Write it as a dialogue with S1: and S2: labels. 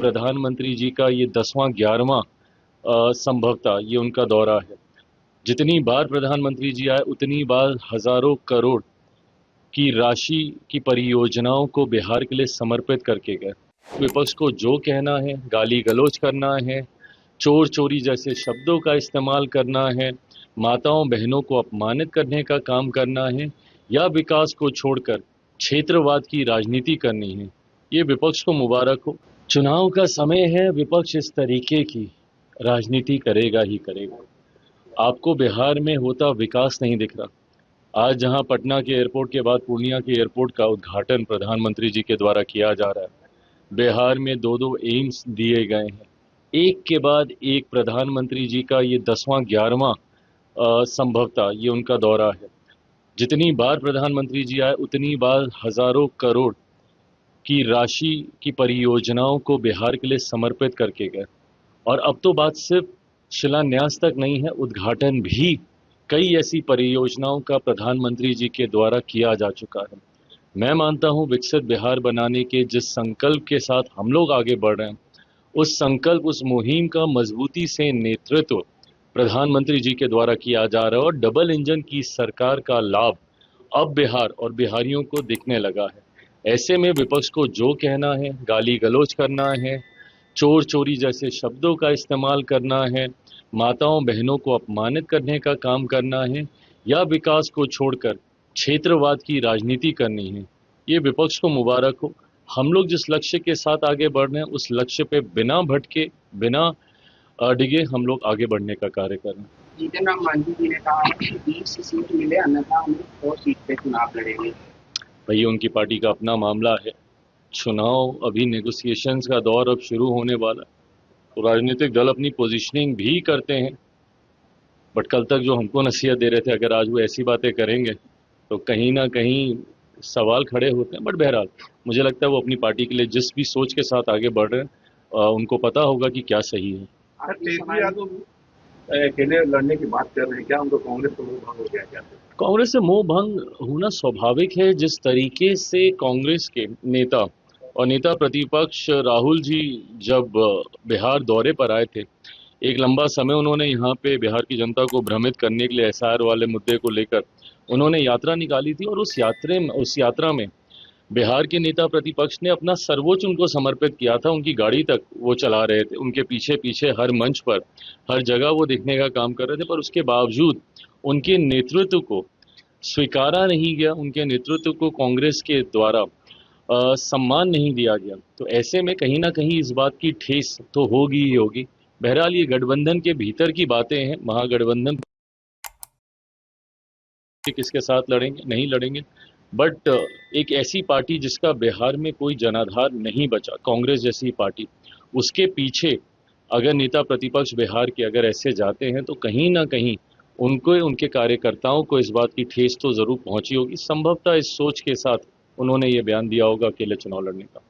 S1: प्रधानमंत्री जी का ये 10वां 11वां संभवतः ये उनका दौरा है। जितनी बार प्रधानमंत्री जी आए उतनी बार हजारों करोड़ की राशि की परियोजनाओं को बिहार के लिए समर्पित करके गए। विपक्ष को जो कहना है, गाली गलौज करना है, चोर चोरी जैसे शब्दों का इस्तेमाल करना है, माताओं बहनों को अपमानित करने का काम करना है या विकास को छोड़कर क्षेत्रवाद की राजनीति करनी है, ये विपक्ष को मुबारक हो। चुनाव का समय है, विपक्ष इस तरीके की राजनीति करेगा ही करेगा। आपको बिहार में होता विकास नहीं दिख रहा। आज जहां पटना के एयरपोर्ट के बाद पूर्णिया के एयरपोर्ट का उद्घाटन प्रधानमंत्री जी के द्वारा किया जा रहा है। बिहार में 2 एम्स दिए गए हैं। एक के बाद एक प्रधानमंत्री जी का ये 10वां 11वां संभवतः ये उनका दौरा है। जितनी बार प्रधानमंत्री जी आए उतनी बार हजारों करोड़ की राशि की परियोजनाओं को बिहार के लिए समर्पित करके गए। और अब तो बात सिर्फ शिलान्यास तक नहीं है, उद्घाटन भी कई ऐसी परियोजनाओं का प्रधानमंत्री जी के द्वारा किया जा चुका है। मैं मानता हूं विकसित बिहार बनाने के जिस संकल्प के साथ हम लोग आगे बढ़ रहे हैं, उस संकल्प, उस मुहिम का मजबूती से नेतृत्व प्रधानमंत्री जी के द्वारा किया जा रहा है और डबल इंजन की सरकार का लाभ अब बिहार और बिहारियों को दिखने लगा है। ऐसे में विपक्ष को जो कहना है, गाली गलौज करना है, चोर चोरी जैसे शब्दों का इस्तेमाल करना है, माताओं बहनों को अपमानित करने का काम करना है या विकास को छोड़कर क्षेत्रवाद की राजनीति करनी है, ये विपक्ष को मुबारक हो। हम लोग जिस लक्ष्य के साथ आगे बढ़ रहे हैं उस लक्ष्य पे बिना भटके, बिना डिगे हम लोग आगे बढ़ने का कार्य कर रहे हैं।
S2: जीतन राम मांझी जी ने कहा कि 20 सीट मिले अन्यथा हम 4 सीट पे चुनाव लड़ेंगे।
S1: भैया उनकी पार्टी का अपना मामला है। चुनाव अभी नेगोशिएशंस का दौर अब शुरू होने वाला है, तो राजनीतिक दल अपनी पोजीशनिंग भी करते हैं। बट कल तक जो हमको नसीहत दे रहे थे, अगर आज वो ऐसी बातें करेंगे तो कहीं ना कहीं सवाल खड़े होते हैं। बट बहरहाल मुझे लगता है वो अपनी पार्टी के लिए जिस भी सोच के साथ आगे बढ़ रहे हैं उनको पता होगा कि क्या सही है।
S2: तेजस्वी यादव अकेले लड़ने की बात कर रहे हैं, क्या उनको कांग्रेस से मोह भंग हो गया क्या?
S1: कांग्रेस से मोह भंग होना स्वाभाविक है। जिस तरीके से कांग्रेस के नेता और नेता प्रतिपक्ष राहुल जी जब बिहार दौरे पर आए थे, एक लंबा समय उन्होंने यहाँ पे बिहार की जनता को भ्रमित करने के लिए एसआईआर वाले मुद्दे को लेकर उन्होंने यात्रा निकाली थी और उस यात्रा में बिहार के नेता प्रतिपक्ष ने अपना सर्वोच्च उनको समर्पित किया था। उनकी गाड़ी तक वो चला रहे थे, उनके पीछे पीछे हर मंच पर, हर जगह वो दिखने का काम कर रहे थे। पर उसके बावजूद उनके नेतृत्व को स्वीकारा नहीं गया, उनके नेतृत्व को कांग्रेस के द्वारा सम्मान नहीं दिया गया। तो ऐसे में कहीं ना कहीं इस बात की ठेस तो होगी ही होगी। बहरहाल ये गठबंधन के भीतर की बातें हैं। महागठबंधन किसके साथ लड़ेंगे, नहीं लड़ेंगे, बट एक ऐसी पार्टी जिसका बिहार में कोई जनाधार नहीं बचा, कांग्रेस जैसी पार्टी, उसके पीछे अगर नेता प्रतिपक्ष बिहार के अगर ऐसे जाते हैं तो कहीं ना कहीं उनको, उनके कार्यकर्ताओं को इस बात की ठेस तो जरूर पहुंची होगी। संभवतः इस सोच के साथ उन्होंने ये बयान दिया होगा अकेले चुनाव लड़ने का।